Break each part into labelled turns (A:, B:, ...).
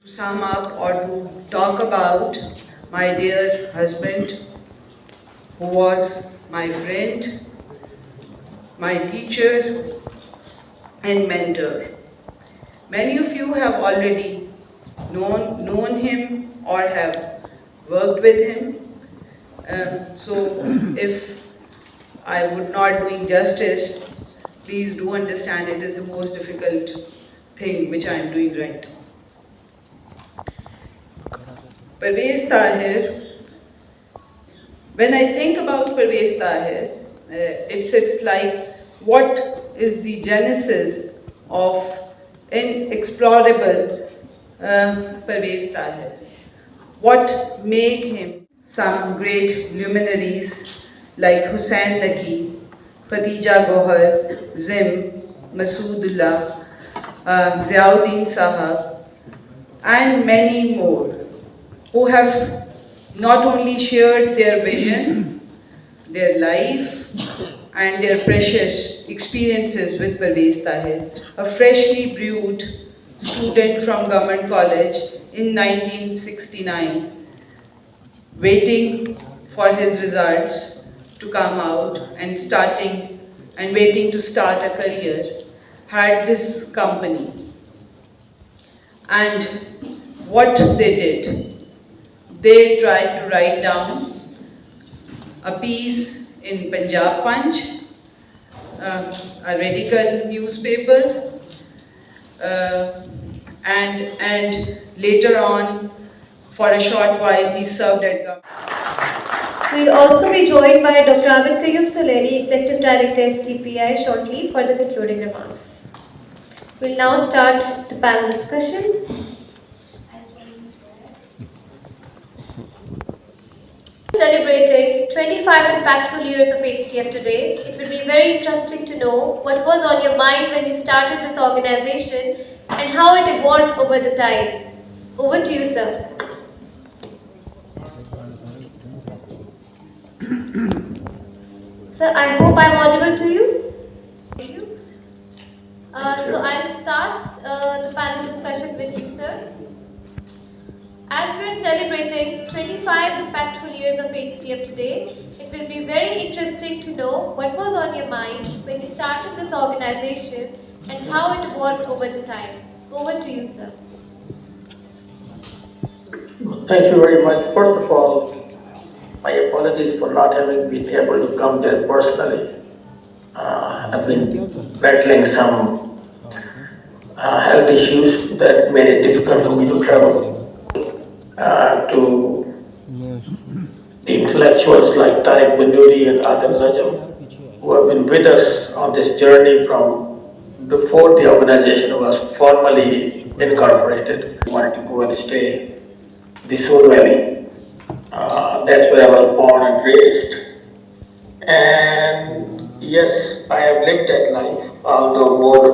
A: To sum up or to talk about my dear husband, who was my friend, my teacher and mentor. Many of you have already known him or have worked with him. So if I would not doing justice, please do understand it is the most difficult thing which I am doing right now. Parvez Tahir, when I think about Parvez Tahir, it's like what is the genesis of inexplorable Parvez Tahir? What made him some great luminaries like Hussain Naqi, Khatija Gohar, Zim, Masoodullah, Ziauddin Sahab, and many more, who have not only shared their vision, their life, and their precious experiences with Parvez Tahir, a freshly brewed student from Government College in 1969, waiting for his results to come out and waiting to start a career, had this company. And what they did, they tried to write down a piece in Punjab Punch, a radical newspaper, and later on, for a short while, he served at government.
B: We will also be joined by Dr. Ahmed Qayyum Suleri, Executive Director SDPI, shortly for the concluding remarks. We will now start the panel discussion. Celebrating 25 impactful years of HDF today, it would be very interesting to know what was on your mind when you started this organization and how it evolved over the time. Over to you, sir. Sir, I hope I'm audible to you. Thank you. So I'll start the panel discussion with you, sir. As we're celebrating 25 impactful years of HDF today, it will be very interesting to know what was on your mind when you started this organization and how it evolved over the time. Over to you, sir.
C: Thank you very much. First of all, my apologies for not having been able to come there personally. I've been battling some health issues that made it difficult for me to travel. To the intellectuals like Tariq Binduri and Adil Najam, who have been with us on this journey from before the organization was formally incorporated. I wanted to go and stay the Soul Valley. That's where I was born and raised. And yes, I have lived that life, although more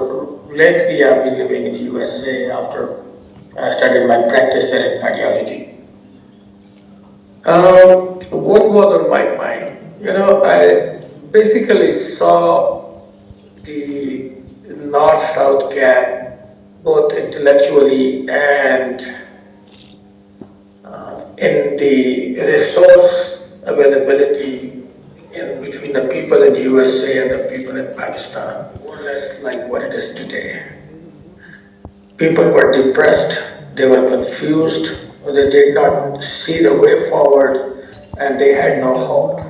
C: lately I've been living in the USA after I started my practice there in cardiology. What was on my mind? I basically saw the north-south gap, both intellectually and in the resource availability in between the people in the USA and the people in Pakistan, more or less like what it is today. People were depressed, they were confused, they did not see the way forward, and they had no hope.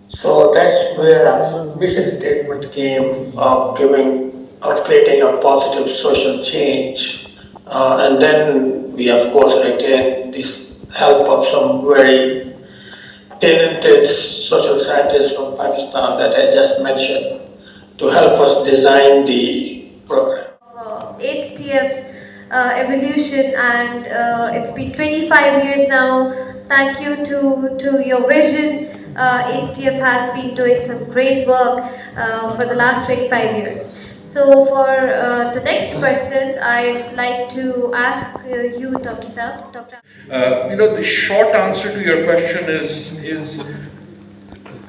C: So that's where our mission statement came of creating a positive social change. And then we of course retained this help of some very talented social scientists from Pakistan that I just mentioned to help us design the program.
B: HDF's evolution, and it's been 25 years now. Thank you to your vision. HDF has been doing some great work for the last 25 years. So for the next question, I'd like to ask you, Dr. Saab.
D: The short answer to your question is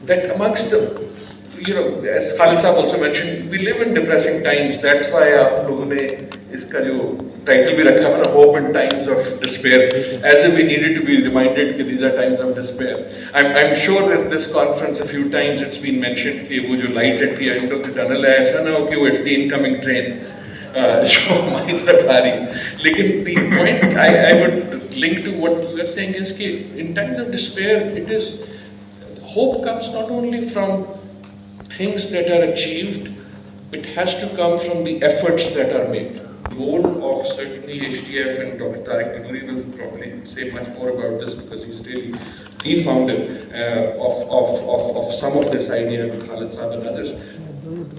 D: that amongst the, as Khalid Saab also mentioned, we live in depressing times. That's why आप लोगों ने इसका जो title भी रखा है ना, hope in times of despair, as if we needed to be reminded that these are times of despair. I'm sure that this conference a few times it's been mentioned कि वो जो light at the end of the tunnel है, ऐसा ना हो कि वो it's the incoming train जो हमारी तरफ आ रही है. लेकिन the point I would link to what you are saying is कि in times of despair, it is hope comes not only from things that are achieved, it has to come from the efforts that are made. The goal of certainly HDF, and Dr. Tariq Noori will probably say much more about this because he's really the founder of some of this idea with Khalid Saab and others.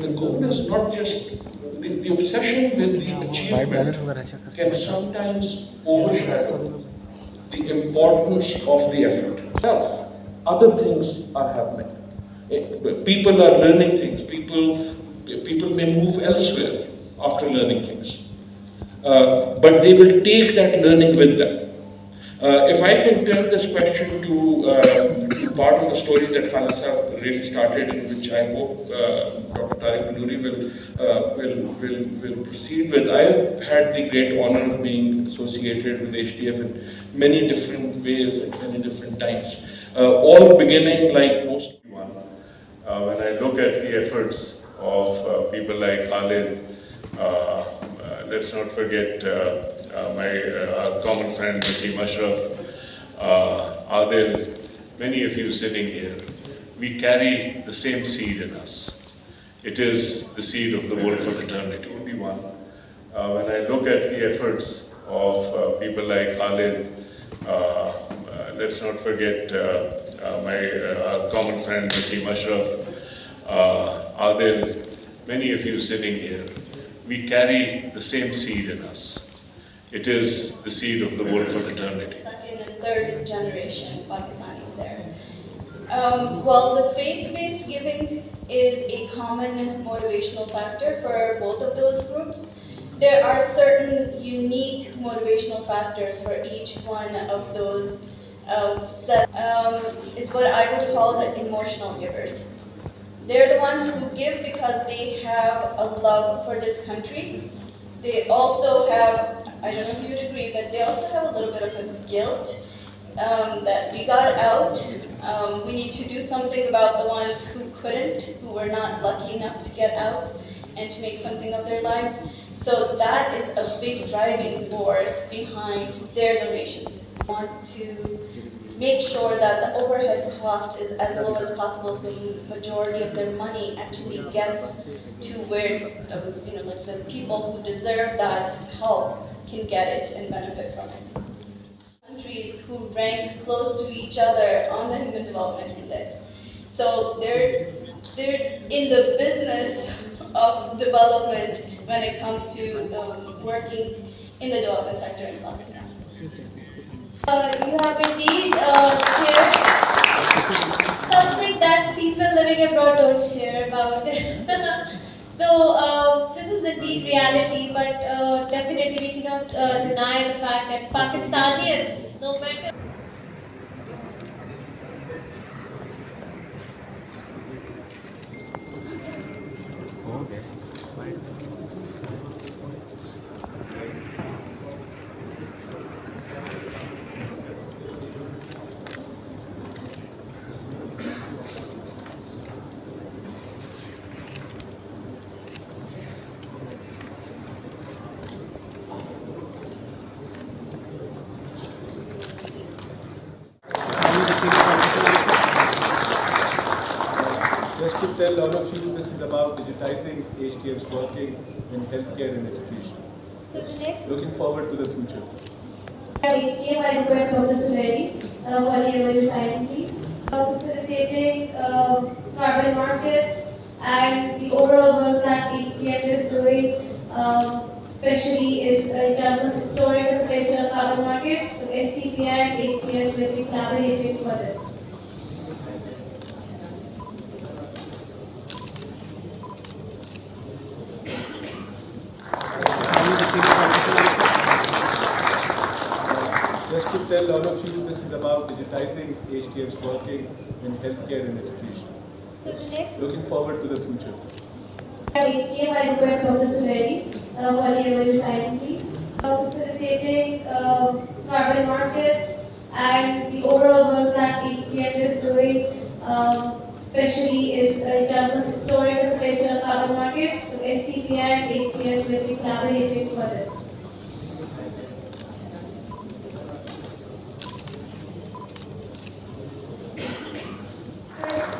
D: The goal is not just the obsession with the achievement can sometimes overshadow the importance of the effort itself. Other things are happening. People are learning things. People may move elsewhere after learning things. But they will take that learning with them. If I can turn this question to part of the story that Khalid Saab really started, in which I hope Dr. Tariq Noori will proceed with. I've had the great honor of being associated with HDF in many different ways at many different times. All beginning like most.
E: When I look at the efforts of people like Khalid, let's not forget our common friend Naseem Ashraf, Adil, many of you sitting here, we carry the same seed in us. It is the seed of the wolf of eternity. Only one. When I look at the efforts of people like Khalid, let's not forget our common friend Naseem Ashraf, Adil, many of you sitting here, we carry the same seed in us. It is the seed of the wolf of eternity.
F: Second and third generation Pakistanis there. Well, the faith-based giving is a common motivational factor for both of those groups. There are certain unique motivational factors for each one of those is what I would call the emotional givers. They're the ones who give because they have a love for this country. They also have, I don't know if you'd agree, but they also have a little bit of a guilt that we got out. We need to do something about the ones who couldn't, who were not lucky enough to get out and to make something of their lives. So that is a big driving force behind their donations. We want to make sure that the overhead cost is as low as possible, so the majority of their money actually gets to where like the people who deserve that help can get it and benefit from it. Countries who rank close to each other on the Human Development Index, so they're in the business of development when it comes to working in the development sector in Pakistan.
B: You have indeed shared something that people living abroad don't share about. So this is indeed reality, but definitely we cannot deny the fact that Pakistanians, no matter
G: Just to tell all of you, this is about digitizing HDF's working in healthcare and education.
B: so the next
G: Looking forward to the future.
B: HDF, I request Officer Lady, one year will sign please. Facilitating carbon markets and the overall work that HDF is doing, especially in terms of exploring the potential of carbon markets. So sdpi and HDF will be collaborating for this.
G: Just to tell all of you, this is about digitizing HDF's working in healthcare and education.
B: So the next
G: Looking forward to the future.
B: HDF, I request Officer Lady, whatever you sign, please. Facilitating carbon markets and the overall work that HDF is doing, especially in terms of exploring the potential of carbon markets. So SDPI and HDF will be collaborating for this.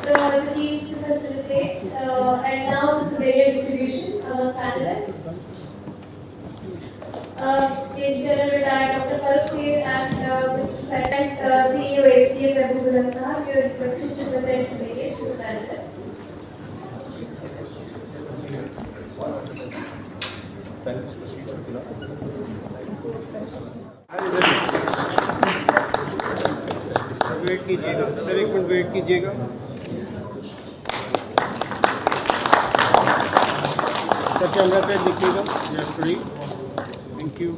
B: The teams to facilitate, and now the superior distribution among panelists. His General Retired Dr. Kalsi and Mr. President, CEO HDF mehboobulhaq, you are requested to present superiors to the panelists.
H: Wait कीजिएगा sir, एक minute wait कीजिएगा। Sir camera पे देखिएगा। Yes free, thank you.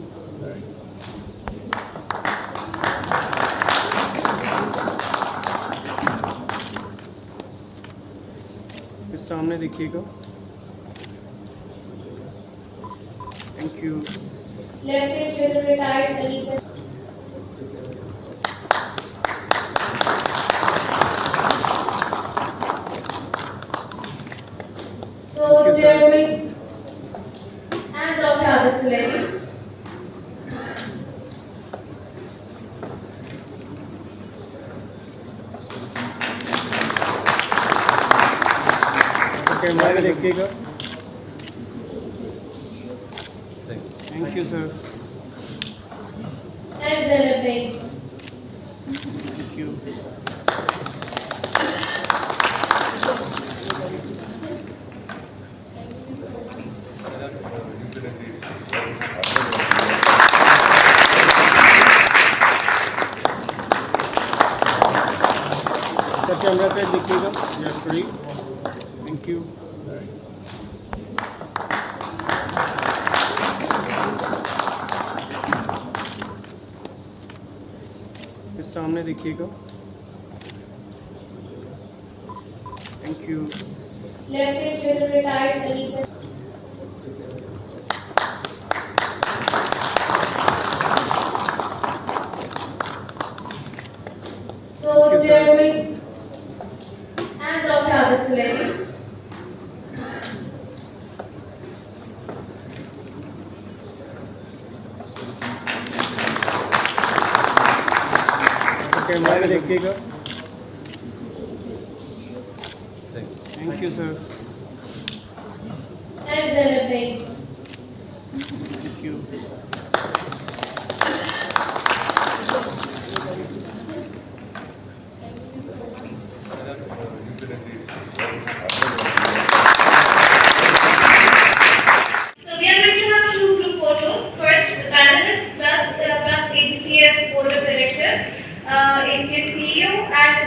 H: इस सामने देखिएगा। Thank you.
B: Lieutenant General Retired Alisa. So, Jeremy and Dr. Abid Suledi.
H: Camera में देखिएगा। Thank you sir.
B: And Zenabay.
H: Thank you. Sir camera पे देखिएगा। Yes free, thank you. इस सामने देखिएगा। Thank you.
B: Lieutenant General Retired Alisa. So, Jeremy and Dr. Abid Suledi.
H: Camera में देखिएगा। Thank you sir.
B: And Zenabay.
H: Thank you.
B: So we are going to have two group photos. First, the panelists plus HDF board of directors, HDF CEO and